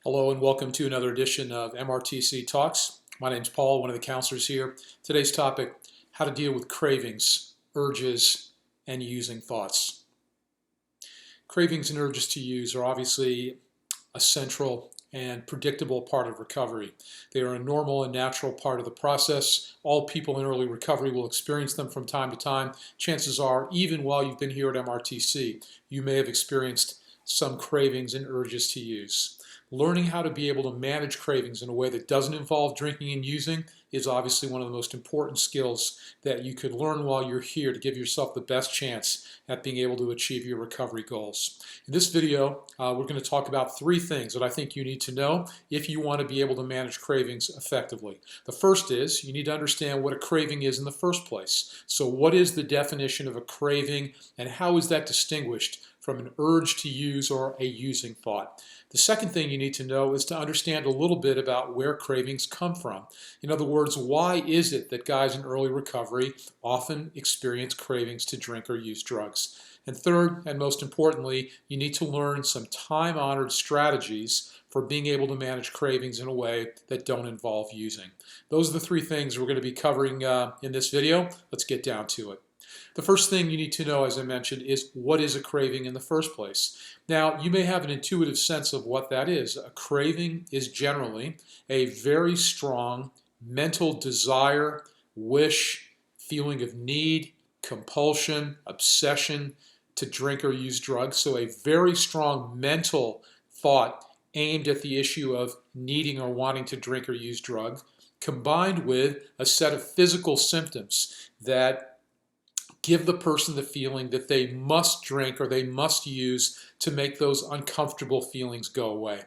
Hello and welcome to another edition of MRTC Talks. My name is Paul, one of the counselors here. Today's topic, how to deal with cravings, urges, and using thoughts. Cravings and urges to use are obviously a central and predictable part of recovery. They are a normal and natural part of the process. All people in early recovery will experience them from time to time. Chances are, even while you've been here at MRTC, you may have experienced some cravings and urges to use. Learning how to be able to manage cravings in a way that doesn't involve drinking and using is obviously one of the most important skills that you could learn while you're here to give yourself the best chance at being able to achieve your recovery goals. In this video, we're going to talk about three things that I think you need to know if you want to be able to manage cravings effectively. The first is you need to understand what a craving is in the first place. So what is the definition of a craving and how is that distinguished from an urge to use or a using thought? The second thing you need to know is to understand a little bit about where cravings come from. In other words, why is it that guys in early recovery often experience cravings to drink or use drugs? And third, and most importantly, you need to learn some time-honored strategies for being able to manage cravings in a way that don't involve using. Those are the three things we're going to be covering in this video. Let's get down to it. The first thing you need to know, as I mentioned, is what is a craving in the first place. Now, you may have an intuitive sense of what that is. A craving is generally a very strong mental desire, wish, feeling of need, compulsion, obsession to drink or use drugs. So a very strong mental thought aimed at the issue of needing or wanting to drink or use drugs, combined with a set of physical symptoms that give the person the feeling that they must drink or they must use to make those uncomfortable feelings go away.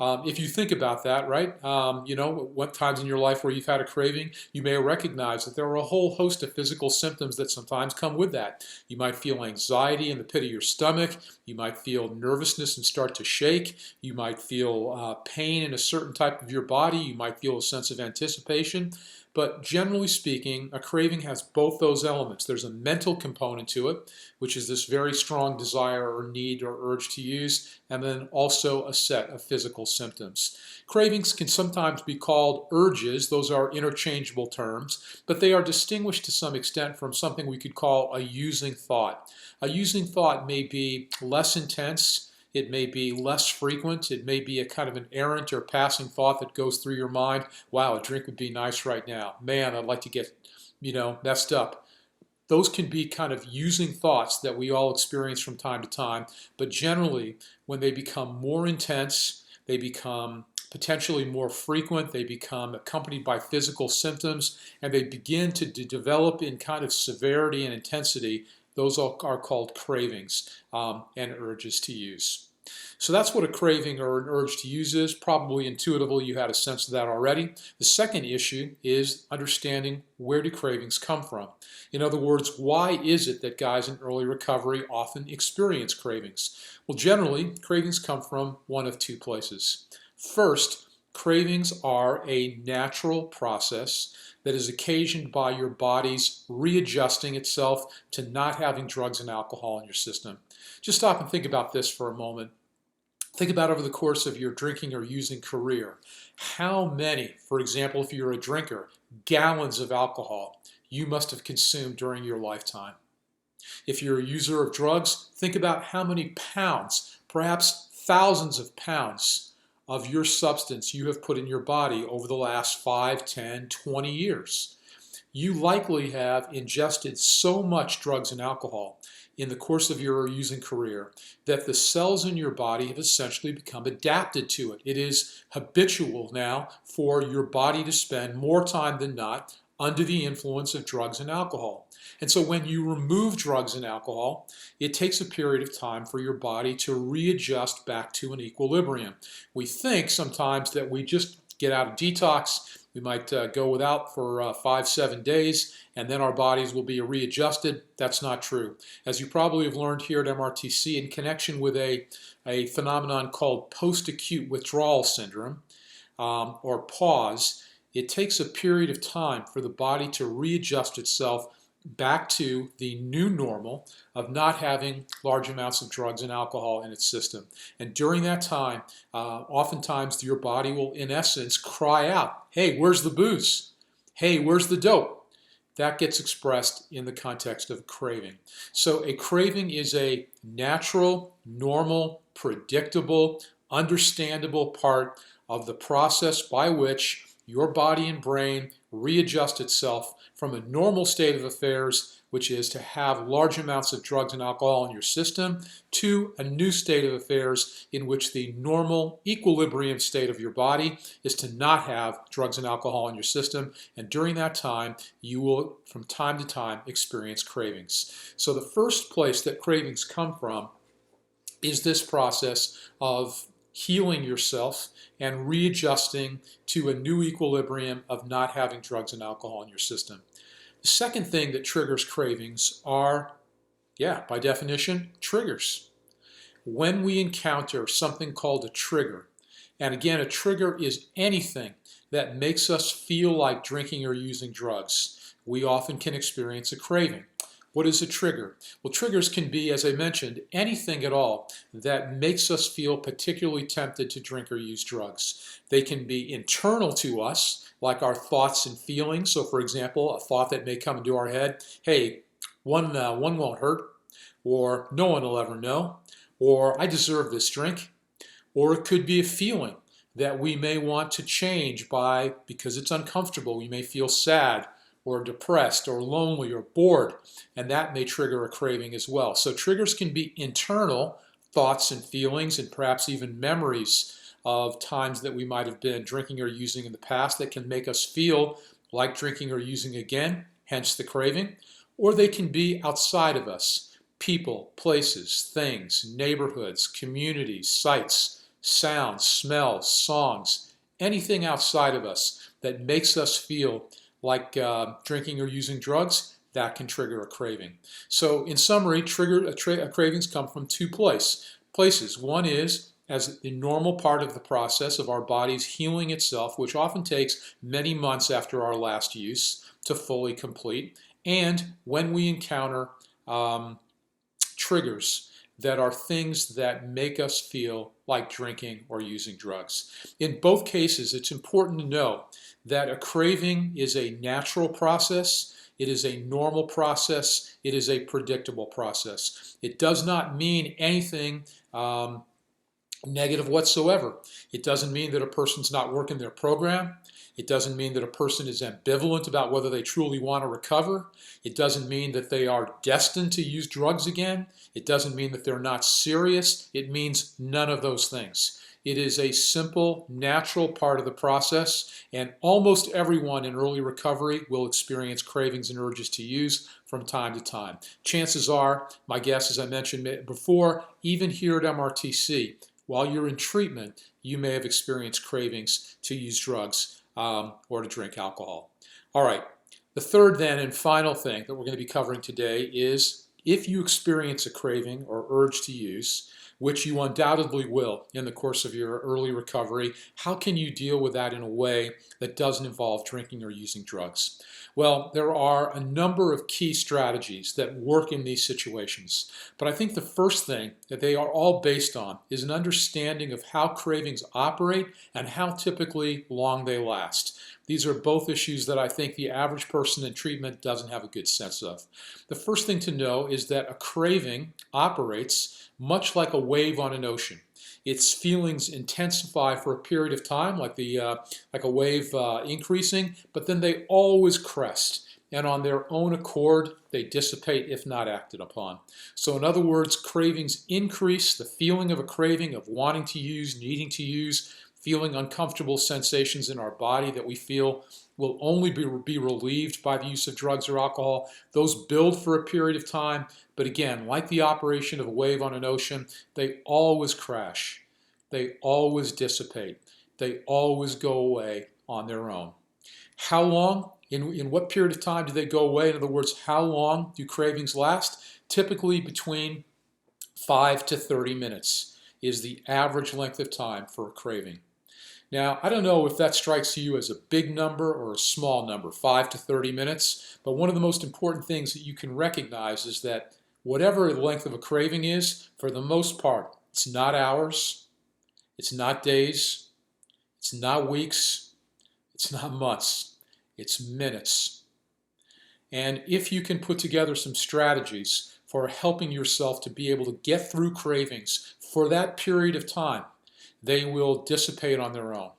If you think about that, right, what times in your life where you've had a craving, you may recognize that there are a whole host of physical symptoms that sometimes come with that. You might feel anxiety in the pit of your stomach. You might feel nervousness and start to shake. You might feel pain in a certain type of your body. You might feel a sense of anticipation. But generally speaking, a craving has both those elements. There's a mental component to it, which is this very strong desire or need or urge to use, and then also a set of physical symptoms. Cravings can sometimes be called urges. Those are interchangeable terms, but they are distinguished to some extent from something we could call a using thought. A using thought may be less intense. It may be less frequent. It may be a kind of an errant or passing thought that goes through your mind. Wow, a drink would be nice right now. Man, I'd like to get, messed up. Those can be kind of using thoughts that we all experience from time to time. But generally, when they become more intense, they become potentially more frequent, they become accompanied by physical symptoms, and they begin to develop in kind of severity and intensity. Those are called cravings and urges to use. So that's what a craving or an urge to use is. Probably intuitively you had a sense of that already. The second issue is understanding where do cravings come from. In other words, why is it that guys in early recovery often experience cravings? Well, generally, cravings come from one of two places. First, cravings are a natural process that is occasioned by your body's readjusting itself to not having drugs and alcohol in your system. Just stop and think about this for a moment. Think about over the course of your drinking or using career. How many, for example, if you're a drinker, gallons of alcohol you must have consumed during your lifetime? If you're a user of drugs, think about how many pounds, perhaps thousands of pounds of your substance you have put in your body over the last 5, 10, 20 years. You likely have ingested so much drugs and alcohol in the course of your using career that the cells in your body have essentially become adapted to it. It is habitual now for your body to spend more time than not under the influence of drugs and alcohol. And so when you remove drugs and alcohol, it takes a period of time for your body to readjust back to an equilibrium. We think sometimes that we just get out of detox, we might go without for 5, 7 days, and then our bodies will be readjusted. That's not true. As you probably have learned here at MRTC, in connection with a phenomenon called post-acute withdrawal syndrome, or PAWS, it takes a period of time for the body to readjust itself back to the new normal of not having large amounts of drugs and alcohol in its system. And during that time, oftentimes your body will, in essence, cry out, hey, where's the booze? Hey, where's the dope? That gets expressed in the context of craving. So a craving is a natural, normal, predictable, understandable part of the process by which your body and brain readjust itself from a normal state of affairs, which is to have large amounts of drugs and alcohol in your system, to a new state of affairs in which the normal equilibrium state of your body is to not have drugs and alcohol in your system. And during that time, you will, from time to time, experience cravings. So the first place that cravings come from is this process of healing yourself and readjusting to a new equilibrium of not having drugs and alcohol in your system. The second thing that triggers cravings are, by definition, triggers. When we encounter something called a trigger, and again, a trigger is anything that makes us feel like drinking or using drugs, we often can experience a craving. What is a trigger? Well, triggers can be, as I mentioned, anything at all that makes us feel particularly tempted to drink or use drugs. They can be internal to us, like our thoughts and feelings. So, for example, a thought that may come into our head, hey, one won't hurt, or no one will ever know, or I deserve this drink. Or it could be a feeling that we may want to change because it's uncomfortable. We may feel sad or depressed or lonely or bored, and that may trigger a craving as well. So triggers can be internal thoughts and feelings and perhaps even memories of times that we might have been drinking or using in the past that can make us feel like drinking or using again, hence the craving. Or they can be outside of us, people, places, things, neighborhoods, communities, sights, sounds, smells, songs, anything outside of us that makes us feel like drinking or using drugs, that can trigger a craving. So in summary, cravings come from two places. One is as the normal part of the process of our body's healing itself, which often takes many months after our last use to fully complete, and when we encounter triggers that are things that make us feel like drinking or using drugs. In both cases, it's important to know that a craving is a natural process, it is a normal process, it is a predictable process. It does not mean anything negative whatsoever. It doesn't mean that a person's not working their program. It doesn't mean that a person is ambivalent about whether they truly want to recover. It doesn't mean that they are destined to use drugs again. It doesn't mean that they're not serious. It means none of those things. It is a simple, natural part of the process, and almost everyone in early recovery will experience cravings and urges to use from time to time. Chances are, my guess, as I mentioned before, even here at MRTC, while you're in treatment, you may have experienced cravings to use drugs or to drink alcohol. All right, the third then and final thing that we're going to be covering today is if you experience a craving or urge to use, which you undoubtedly will in the course of your early recovery, how can you deal with that in a way that doesn't involve drinking or using drugs? Well, there are a number of key strategies that work in these situations. But I think the first thing that they are all based on is an understanding of how cravings operate and how typically long they last. These are both issues that I think the average person in treatment doesn't have a good sense of. The first thing to know is that a craving operates much like a wave on an ocean. Its feelings intensify for a period of time, like a wave increasing, but then they always crest. And on their own accord, they dissipate if not acted upon. So in other words, cravings increase, the feeling of a craving of wanting to use, needing to use, feeling uncomfortable sensations in our body that we feel will only be relieved by the use of drugs or alcohol. Those build for a period of time, but again, like the operation of a wave on an ocean, they always crash. They always dissipate. They always go away on their own. How long? In what period of time do they go away? In other words, how long do cravings last? Typically between 5 to 30 minutes is the average length of time for a craving. Now, I don't know if that strikes you as a big number or a small number, 5 to 30 minutes, but one of the most important things that you can recognize is that whatever the length of a craving is, for the most part, it's not hours, it's not days, it's not weeks, it's not months, it's minutes. And if you can put together some strategies for helping yourself to be able to get through cravings for that period of time, they will dissipate on their own.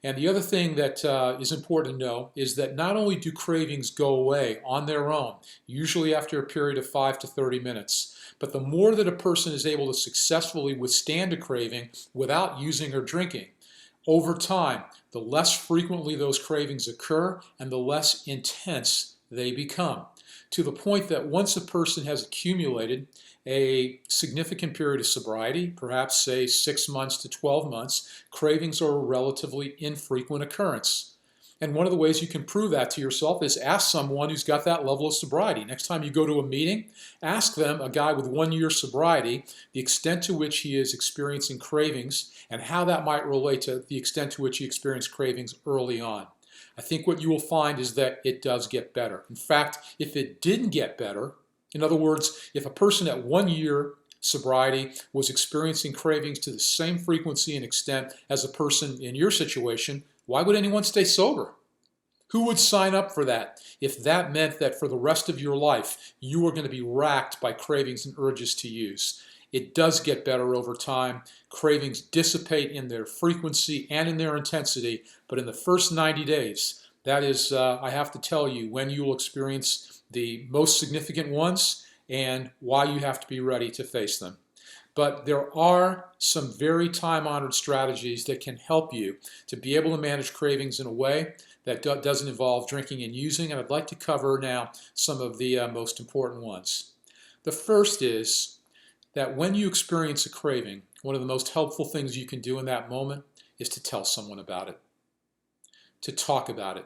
And the other thing that is important to know is that not only do cravings go away on their own, usually after a period of 5 to 30 minutes, but the more that a person is able to successfully withstand a craving without using or drinking, over time, the less frequently those cravings occur and the less intense they become, to the point that once a person has accumulated a significant period of sobriety, perhaps say 6 months to 12 months, cravings are a relatively infrequent occurrence. And one of the ways you can prove that to yourself is ask someone who's got that level of sobriety. Next time you go to a meeting, ask them, a guy with 1 year sobriety, the extent to which he is experiencing cravings and how that might relate to the extent to which he experienced cravings early on. I think what you will find is that it does get better. In fact, if it didn't get better, in other words, if a person at 1 year sobriety was experiencing cravings to the same frequency and extent as a person in your situation, why would anyone stay sober? Who would sign up for that if that meant that for the rest of your life you were going to be racked by cravings and urges to use? It does get better over time. Cravings dissipate in their frequency and in their intensity, but in the first 90 days, that is, I have to tell you, when you will experience the most significant ones and why you have to be ready to face them. But there are some very time-honored strategies that can help you to be able to manage cravings in a way that doesn't involve drinking and using, and I'd like to cover now some of the most important ones. The first is that when you experience a craving, one of the most helpful things you can do in that moment is to tell someone about it, to talk about it,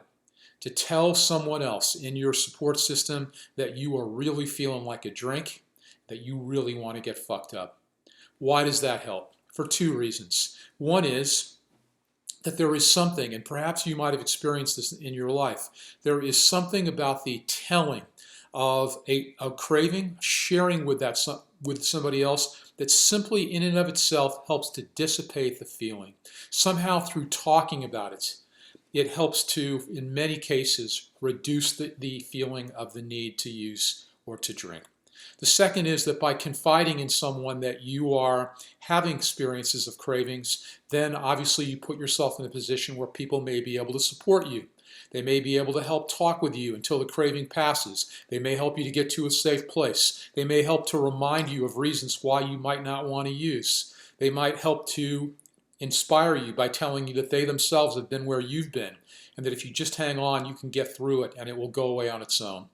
to tell someone else in your support system that you are really feeling like a drink, that you really want to get fucked up. Why does that help? For two reasons. One is that there is something, and perhaps you might have experienced this in your life, there is something about the telling of a craving, sharing with somebody else, that simply in and of itself helps to dissipate the feeling. Somehow through talking about it, it helps to, in many cases, reduce the feeling of the need to use or to drink. The second is that by confiding in someone that you are having experiences of cravings, then obviously you put yourself in a position where people may be able to support you. They may be able to help talk with you until the craving passes. They may help you to get to a safe place. They may help to remind you of reasons why you might not want to use. They might help to inspire you by telling you that they themselves have been where you've been, and that if you just hang on, you can get through it and it will go away on its own.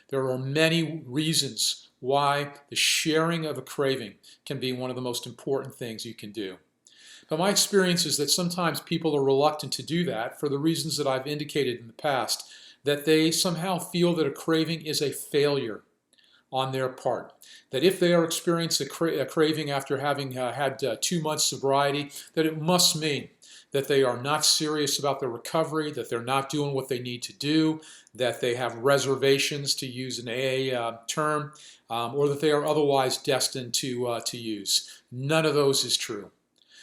There are many reasons why the sharing of a craving can be one of the most important things you can do. But my experience is that sometimes people are reluctant to do that for the reasons that I've indicated in the past, that they somehow feel that a craving is a failure on their part. That if they are experiencing a craving after having had 2 months sobriety, that it must mean that they are not serious about their recovery, that they're not doing what they need to do, that they have reservations, to use an AA term, or that they are otherwise destined to use. None of those is true.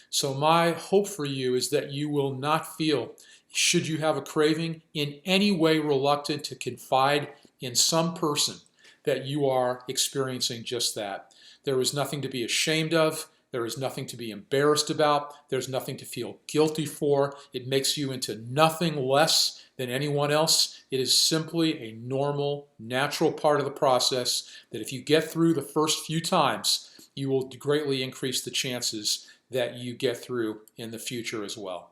So my hope for you is that you will not feel, should you have a craving, in any way reluctant to confide in some person that you are experiencing just that. There is nothing to be ashamed of. There is nothing to be embarrassed about. There's nothing to feel guilty for. It makes you into nothing less than anyone else. It is simply a normal, natural part of the process that if you get through the first few times, you will greatly increase the chances that you get through in the future as well.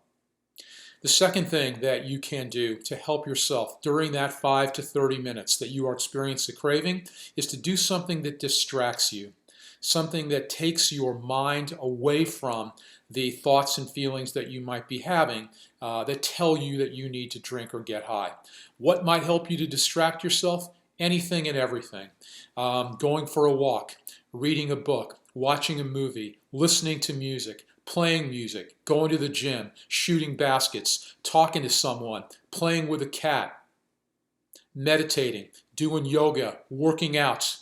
The second thing that you can do to help yourself during that 5 to 30 minutes that you are experiencing a craving is to do something that distracts you, something that takes your mind away from the thoughts and feelings that you might be having that tell you that you need to drink or get high. What might help you to distract yourself? Anything and everything. Going for a walk, reading a book, watching a movie, listening to music, playing music, going to the gym, shooting baskets, talking to someone, playing with a cat, meditating, doing yoga, working out,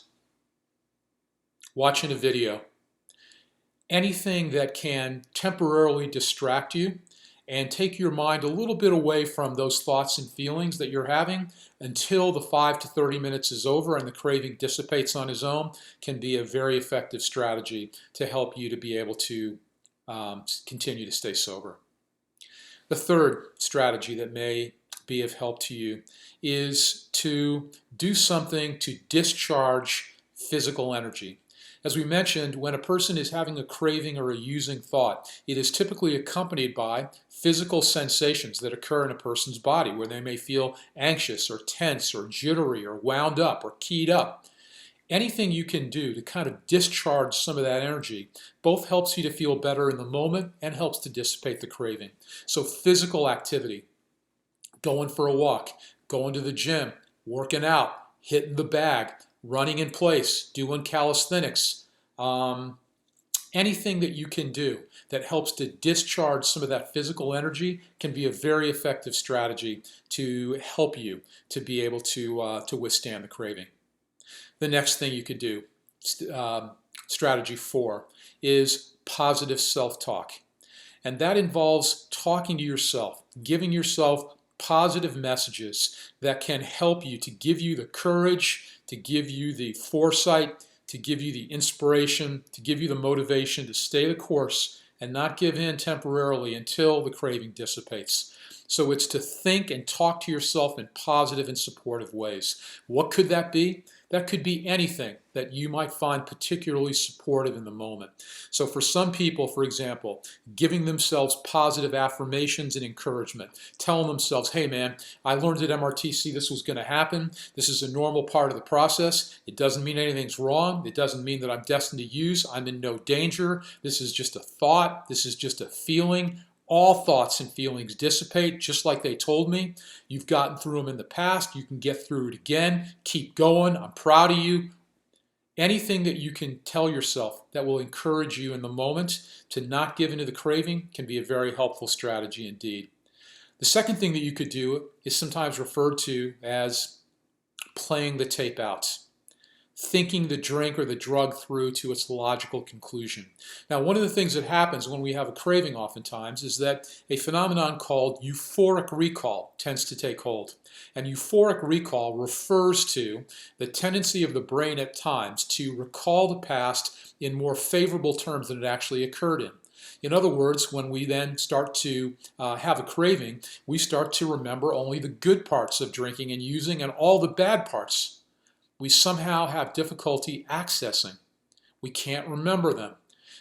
watching a video. Anything that can temporarily distract you and take your mind a little bit away from those thoughts and feelings that you're having until the 5 to 30 minutes is over and the craving dissipates on its own can be a very effective strategy to help you to be able to continue to stay sober. The third strategy that may be of help to you is to do something to discharge physical energy. As we mentioned, when a person is having a craving or a using thought, it is typically accompanied by physical sensations that occur in a person's body where they may feel anxious or tense or jittery or wound up or keyed up. Anything you can do to kind of discharge some of that energy both helps you to feel better in the moment and helps to dissipate the craving. So physical activity, going for a walk, going to the gym, working out, hitting the bag, running in place, doing calisthenics, anything that you can do that helps to discharge some of that physical energy can be a very effective strategy to help you to be able to withstand the craving. The next thing you could do, strategy 4, is positive self-talk. And that involves talking to yourself, giving yourself positive messages that can help you to give you the courage, to give you the foresight, to give you the inspiration, to give you the motivation to stay the course and not give in temporarily until the craving dissipates. So it's to think and talk to yourself in positive and supportive ways. What could that be? That could be anything that you might find particularly supportive in the moment. So for some people, for example, giving themselves positive affirmations and encouragement, telling themselves, hey man, I learned at MRTC this was going to happen. This is a normal part of the process. It doesn't mean anything's wrong. It doesn't mean that I'm destined to use. I'm in no danger. This is just a thought. This is just a feeling. All thoughts and feelings dissipate just like they told me. You've gotten through them in the past. You can get through it again. Keep going. I'm proud of you. Anything that you can tell yourself that will encourage you in the moment to not give into the craving can be a very helpful strategy indeed. The second thing that you could do is sometimes referred to as playing the tape out. Thinking the drink or the drug through to its logical conclusion. Now, one of the things that happens when we have a craving oftentimes is that a phenomenon called euphoric recall tends to take hold. And euphoric recall refers to the tendency of the brain at times to recall the past in more favorable terms than it actually occurred in. In other words, when we then start to have a craving, we start to remember only the good parts of drinking and using, and all the bad parts we somehow have difficulty accessing. We can't remember them.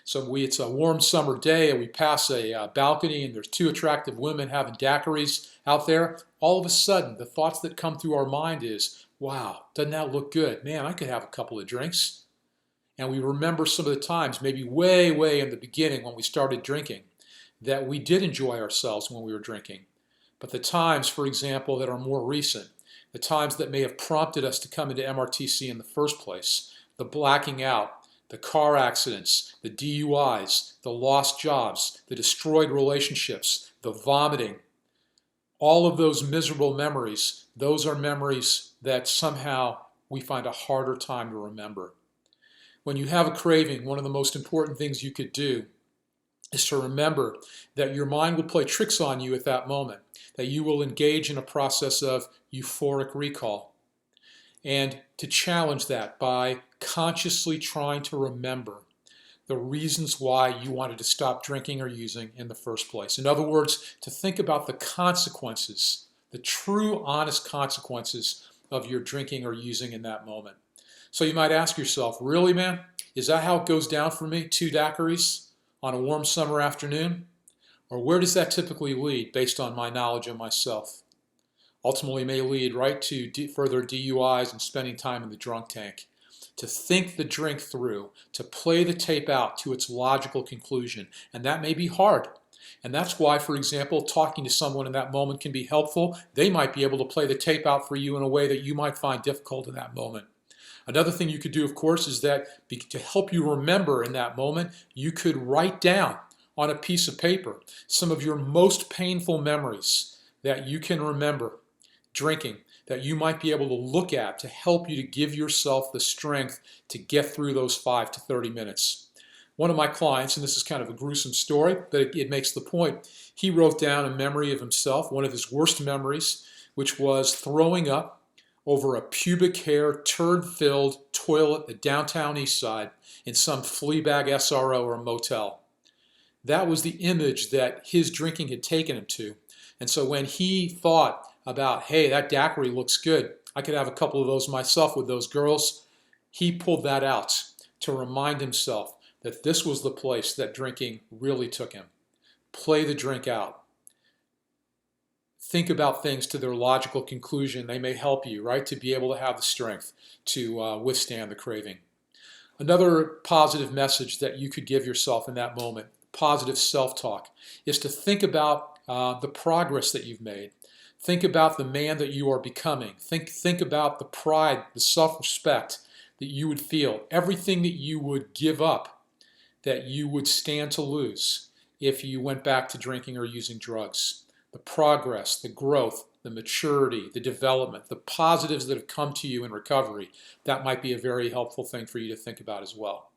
So it's a warm summer day and we pass a balcony and there's two attractive women having daiquiris out there. All of a sudden, the thoughts that come through our mind is, wow, doesn't that look good? Man, I could have a couple of drinks. And we remember some of the times, maybe way, way in the beginning when we started drinking, that we did enjoy ourselves when we were drinking. But the times, for example, that are more recent, the times that may have prompted us to come into MRTC in the first place, the blacking out, the car accidents, the DUIs, the lost jobs, the destroyed relationships, the vomiting, all of those miserable memories, those are memories that somehow we find a harder time to remember. When you have a craving, one of the most important things you could do is to remember that your mind will play tricks on you at that moment, that you will engage in a process of euphoric recall, and to challenge that by consciously trying to remember the reasons why you wanted to stop drinking or using in the first place. In other words, to think about the consequences, the true, honest consequences of your drinking or using in that moment. So you might ask yourself, really, man? Is that how it goes down for me? 2 daiquiris on a warm summer afternoon? Or where does that typically lead based on my knowledge of myself? Ultimately may lead right to further DUIs and spending time in the drunk tank. To think the drink through, to play the tape out to its logical conclusion. And that may be hard. And that's why, for example, talking to someone in that moment can be helpful. They might be able to play the tape out for you in a way that you might find difficult in that moment. Another thing you could do, of course, is that to help you remember in that moment, you could write down on a piece of paper some of your most painful memories that you can remember drinking, that you might be able to look at to help you to give yourself the strength to get through those 5 to 30 minutes. One of my clients, and this is kind of a gruesome story, but it makes the point, he wrote down a memory of himself, one of his worst memories, which was throwing up over a pubic hair, turd-filled toilet at the downtown east side in some Fleabag SRO or a motel. That was the image that his drinking had taken him to. And so when he thought about, hey, that daiquiri looks good, I could have a couple of those myself with those girls, he pulled that out to remind himself that this was the place that drinking really took him. Play the drink out. Think about things to their logical conclusion. They may help you, right, to be able to have the strength to withstand the craving. Another positive message that you could give yourself in that moment, positive self-talk, is to think about the progress that you've made. Think about the man that you are becoming. Think about the pride, the self-respect that you would feel, everything that you would give up, that you would stand to lose if you went back to drinking or using drugs. The progress, the growth, the maturity, the development, the positives that have come to you in recovery, that might be a very helpful thing for you to think about as well.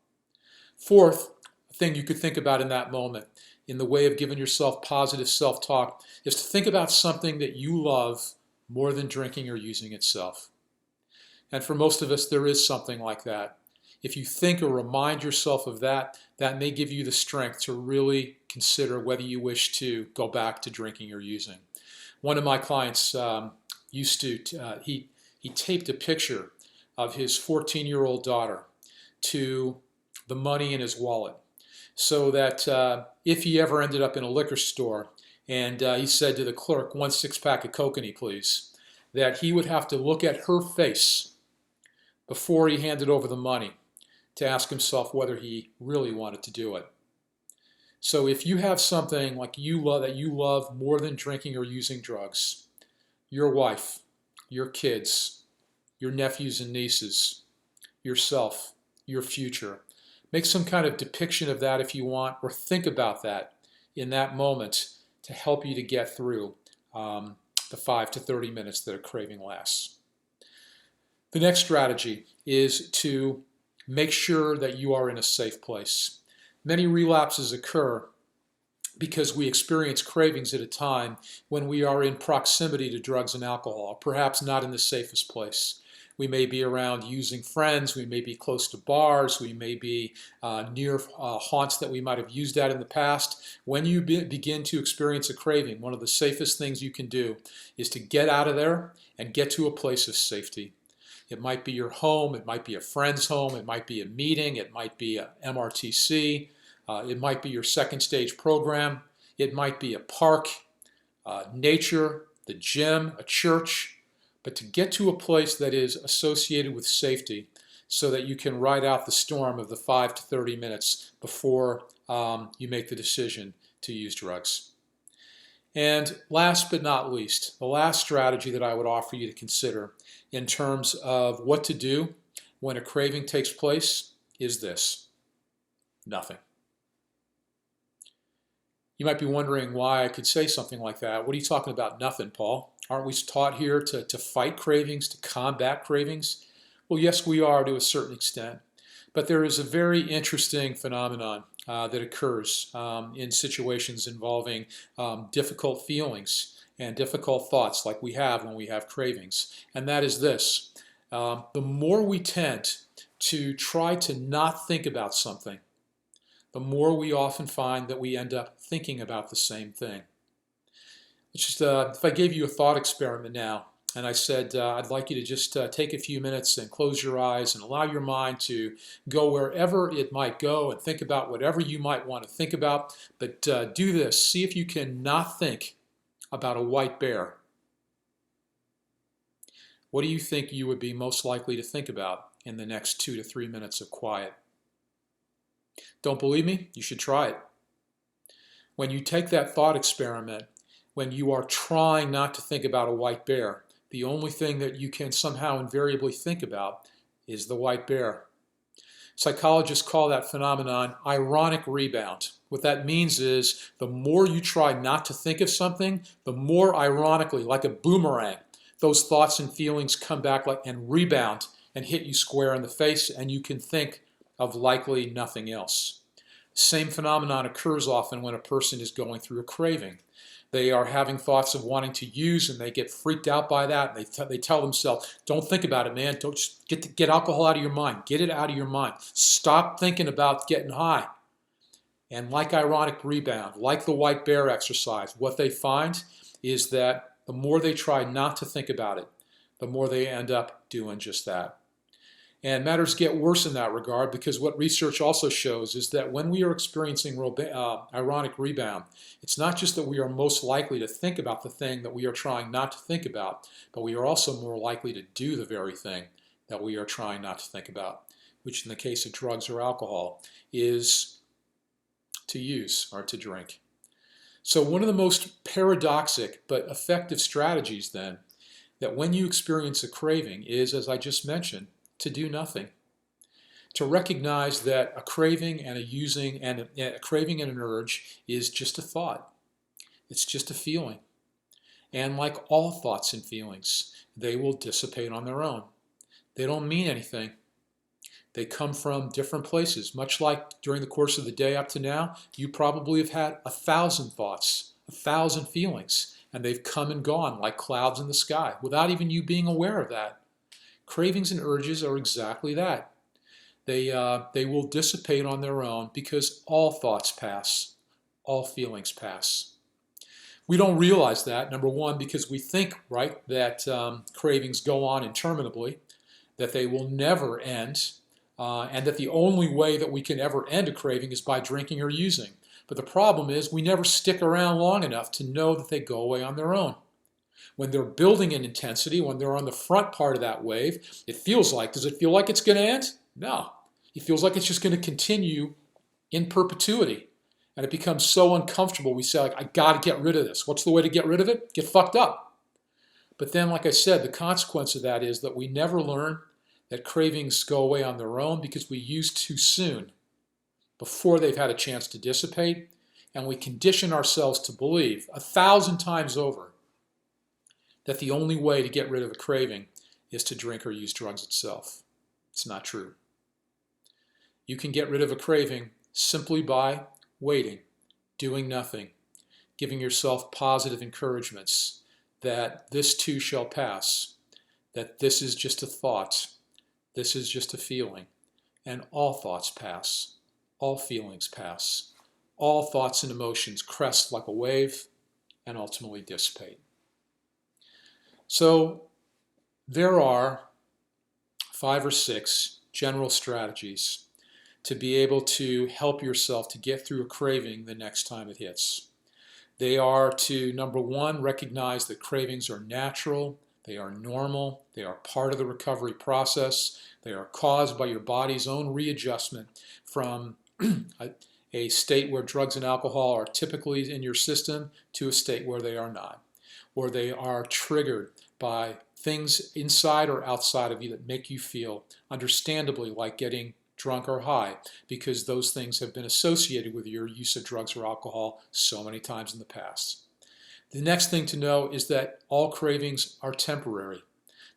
Fourth thing you could think about in that moment, in the way of giving yourself positive self-talk, is to think about something that you love more than drinking or using itself. And for most of us, there is something like that. If you think or remind yourself of that, that may give you the strength to really consider whether you wish to go back to drinking or using. One of my clients he taped a picture of his 14-year-old daughter to the money in his wallet, so that if he ever ended up in a liquor store and he said to the clerk, 1 6-pack of Kokanee, please, that he would have to look at her face before he handed over the money to ask himself whether he really wanted to do it. So if you have something like you love that you love more than drinking or using drugs, your wife, your kids, your nephews and nieces, yourself, your future, make some kind of depiction of that if you want, or think about that in that moment to help you to get through the 5 to 30 minutes that a craving lasts. The next strategy is to make sure that you are in a safe place. Many relapses occur because we experience cravings at a time when we are in proximity to drugs and alcohol, perhaps not in the safest place. We may be around using friends, we may be close to bars, we may be near haunts that we might have used at in the past. When you begin to experience a craving, one of the safest things you can do is to get out of there and get to a place of safety. It might be your home, it might be a friend's home, it might be a meeting, it might be a MRTC, it might be your second stage program, it might be a park, nature, the gym, a church, but to get to a place that is associated with safety so that you can ride out the storm of the 5 to 30 minutes before you make the decision to use drugs. And last but not least, the last strategy that I would offer you to consider in terms of what to do when a craving takes place is this: nothing. You might be wondering why I could say something like that. What are you talking about, nothing, Paul? Aren't we taught here to fight cravings, to combat cravings? Well, yes, we are to a certain extent. But there is a very interesting phenomenon that occurs in situations involving difficult feelings and difficult thoughts like we have when we have cravings. And that is this: the more we tend to try to not think about something, the more we often find that we end up thinking about the same thing. It's just, if I gave you a thought experiment now, and I said, I'd like you to just take a few minutes and close your eyes and allow your mind to go wherever it might go and think about whatever you might want to think about. But do this. See if you can not think about a white bear. What do you think you would be most likely to think about in the next 2 to 3 minutes of quiet? Don't believe me? You should try it. When you take that thought experiment, when you are trying not to think about a white bear, the only thing that you can somehow invariably think about is the white bear. Psychologists call that phenomenon ironic rebound. What that means is the more you try not to think of something, the more ironically, like a boomerang, those thoughts and feelings come back and rebound and hit you square in the face, and you can think of likely nothing else. Same phenomenon occurs often when a person is going through a craving. They are having thoughts of wanting to use, and they get freaked out by that. They tell themselves, don't think about it, man. Don't just get alcohol out of your mind. Get it out of your mind. Stop thinking about getting high. And like ironic rebound, like the white bear exercise, what they find is that the more they try not to think about it, the more they end up doing just that. And matters get worse in that regard, because what research also shows is that when we are experiencing ironic rebound, it's not just that we are most likely to think about the thing that we are trying not to think about, but we are also more likely to do the very thing that we are trying not to think about, which in the case of drugs or alcohol is to use or to drink. So one of the most paradoxic but effective strategies then, that when you experience a craving is, as I just mentioned, to do nothing. To recognize that a craving and a craving and an urge is just a thought. It's just a feeling. And like all thoughts and feelings, they will dissipate on their own. They don't mean anything. They come from different places. Much like during the course of the day up to now, you probably have had 1,000 thoughts, 1,000 feelings, and they've come and gone like clouds in the sky without even you being aware of that. Cravings and urges are exactly that. They will dissipate on their own because all thoughts pass, all feelings pass. We don't realize that, number one, because we think, right, that cravings go on interminably, that they will never end, and that the only way that we can ever end a craving is by drinking or using. But the problem is we never stick around long enough to know that they go away on their own. When they're building in intensity, when they're on the front part of that wave, it feels like, does it feel like it's going to end? No. It feels like it's just going to continue in perpetuity. And it becomes so uncomfortable, we say, like, I got to get rid of this. What's the way to get rid of it? Get fucked up. But then, like I said, the consequence of that is that we never learn that cravings go away on their own because we use too soon, before they've had a chance to dissipate, and we condition ourselves to believe 1,000 times over that the only way to get rid of a craving is to drink or use drugs itself. It's not true. You can get rid of a craving simply by waiting, doing nothing, giving yourself positive encouragements that this too shall pass, that this is just a thought, this is just a feeling, and all thoughts pass, all feelings pass, all thoughts and emotions crest like a wave and ultimately dissipate. So there are 5 or 6 general strategies to be able to help yourself to get through a craving the next time it hits. They are to, number 1, recognize that cravings are natural, they are normal, they are part of the recovery process, they are caused by your body's own readjustment from a state where drugs and alcohol are typically in your system to a state where they are not, or they are triggered by things inside or outside of you that make you feel understandably like getting drunk or high, because those things have been associated with your use of drugs or alcohol so many times in the past. The next thing to know is that all cravings are temporary.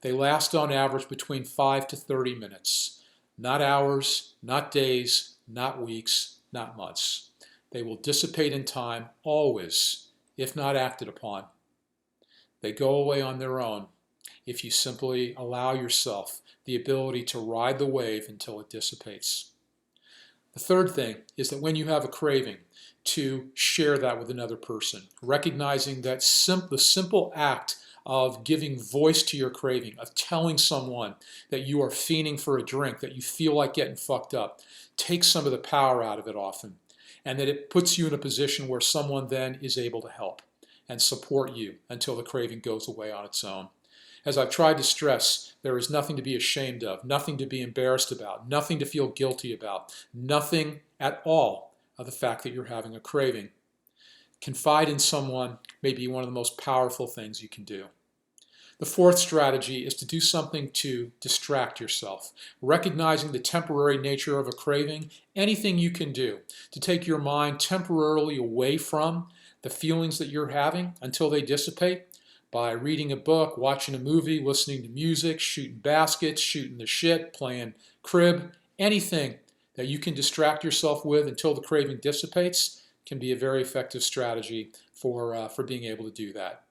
They last on average between 5 to 30 minutes, not hours, not days, not weeks, not months. They will dissipate in time always, if not acted upon. They go away on their own if you simply allow yourself the ability to ride the wave until it dissipates. The third thing is that when you have a craving, to share that with another person, recognizing that the simple act of giving voice to your craving, of telling someone that you are fiending for a drink, that you feel like getting fucked up, takes some of the power out of it often, and that it puts you in a position where someone then is able to help and support you until the craving goes away on its own. As I've tried to stress, there is nothing to be ashamed of, nothing to be embarrassed about, nothing to feel guilty about, nothing at all of the fact that you're having a craving. Confide in someone may be one of the most powerful things you can do. The fourth strategy is to do something to distract yourself. Recognizing the temporary nature of a craving, anything you can do to take your mind temporarily away from the feelings that you're having until they dissipate, by reading a book, watching a movie, listening to music, shooting baskets, shooting the shit, playing crib, anything that you can distract yourself with until the craving dissipates can be a very effective strategy for being able to do that.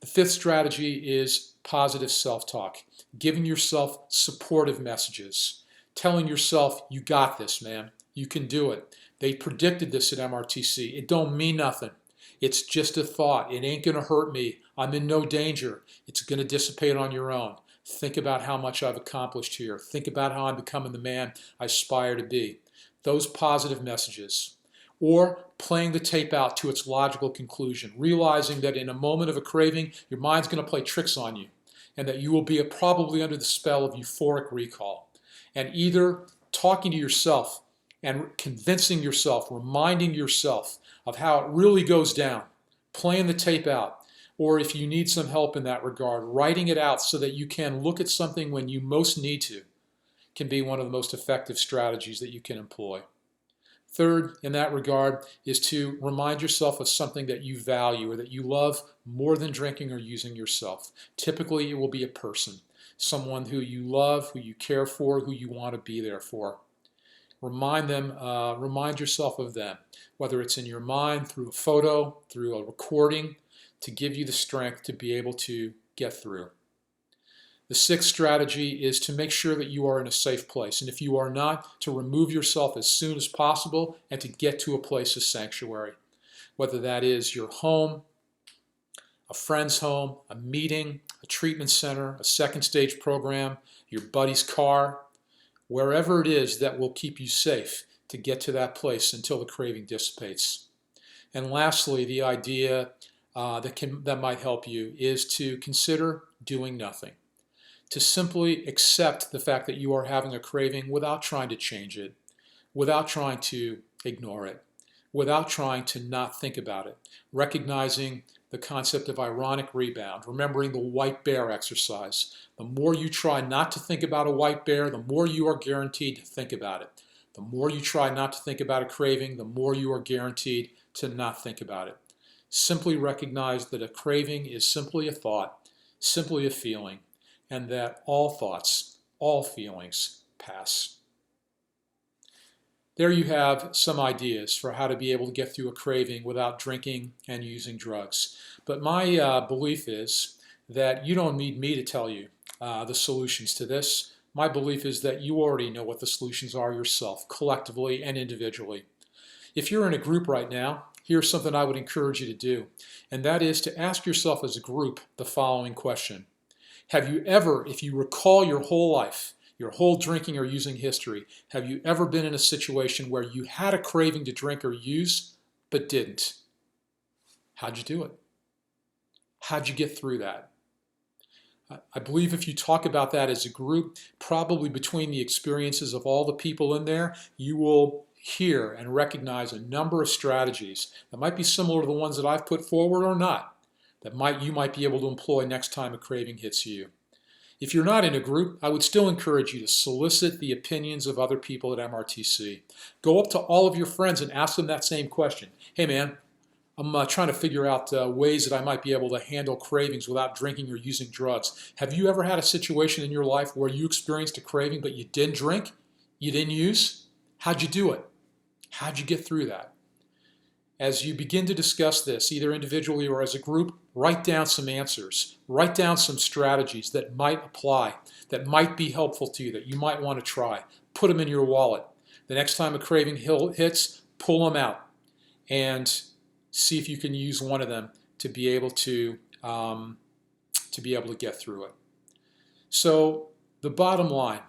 The fifth strategy is positive self-talk, giving yourself supportive messages, telling yourself, you got this, man. You can do it. They predicted this at MRTC. It don't mean nothing. It's just a thought. It ain't going to hurt me. I'm in no danger. It's going to dissipate on your own. Think about how much I've accomplished here. Think about how I'm becoming the man I aspire to be. Those positive messages. Or playing the tape out to its logical conclusion, realizing that in a moment of a craving, your mind's going to play tricks on you, and that you will be probably under the spell of euphoric recall. And either talking to yourself and convincing yourself, reminding yourself of how it really goes down, playing the tape out, or if you need some help in that regard, writing it out so that you can look at something when you most need to, can be one of the most effective strategies that you can employ. Third, in that regard, is to remind yourself of something that you value or that you love more than drinking or using yourself. Typically, it will be a person, someone who you love, who you care for, who you want to be there for. Remind yourself of them, whether it's in your mind, through a photo, through a recording, to give you the strength to be able to get through. The sixth strategy is to make sure that you are in a safe place. And if you are not, to remove yourself as soon as possible and to get to a place of sanctuary. Whether that is your home, a friend's home, a meeting, a treatment center, a second stage program, your buddy's car, wherever it is that will keep you safe to get to that place until the craving dissipates. And lastly, the idea that might help you is to consider doing nothing. To simply accept the fact that you are having a craving without trying to change it, without trying to ignore it, without trying to not think about it, recognizing the concept of ironic rebound, remembering the white bear exercise. The more you try not to think about a white bear, the more you are guaranteed to think about it. The more you try not to think about a craving, the more you are guaranteed to not think about it. Simply recognize that a craving is simply a thought, simply a feeling, and that all thoughts, all feelings pass. There you have some ideas for how to be able to get through a craving without drinking and using drugs. But my belief is that you don't need me to tell you the solutions to this. My belief is that you already know what the solutions are yourself, collectively and individually. If you're in a group right now, here's something I would encourage you to do, and that is to ask yourself as a group the following question. Have you ever, if you recall your whole life, your whole drinking or using history, have you ever been in a situation where you had a craving to drink or use, but didn't? How'd you do it? How'd you get through that? I believe if you talk about that as a group, probably between the experiences of all the people in there, you will hear and recognize a number of strategies that might be similar to the ones that I've put forward or not, that you might be able to employ next time a craving hits you. If you're not in a group, I would still encourage you to solicit the opinions of other people at MRTC. Go up to all of your friends and ask them that same question. Hey man, I'm trying to figure out ways that I might be able to handle cravings without drinking or using drugs. Have you ever had a situation in your life where you experienced a craving but you didn't drink? You didn't use? How'd you do it? How'd you get through that? As you begin to discuss this, either individually or as a group, write down some answers. Write down some strategies that might apply, that might be helpful to you, that you might want to try. Put them in your wallet. The next time a craving hits, pull them out and see if you can use one of them to be able to get through it. So the bottom line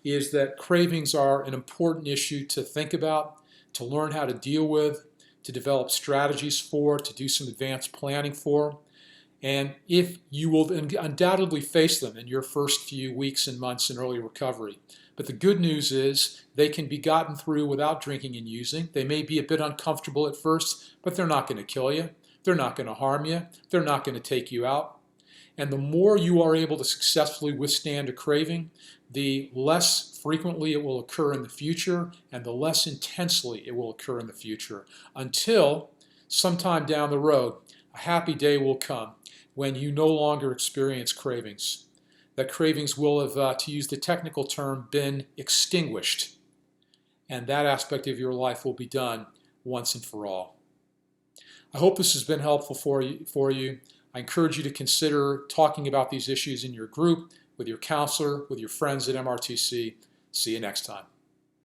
is that cravings are an important issue to think about, to learn how to deal with, to develop strategies for, to do some advanced planning for. And if you will undoubtedly face them in your first few weeks and months in early recovery. But the good news is they can be gotten through without drinking and using. They may be a bit uncomfortable at first, but they're not going to kill you. They're not going to harm you. They're not going to take you out. And the more you are able to successfully withstand a craving, the less frequently it will occur in the future and the less intensely it will occur in the future, until sometime down the road, a happy day will come when you no longer experience cravings. That cravings will have, to use the technical term, been extinguished. And that aspect of your life will be done once and for all. I hope this has been helpful for you. I encourage you to consider talking about these issues in your group, with your counselor, with your friends at MRTC. See you next time.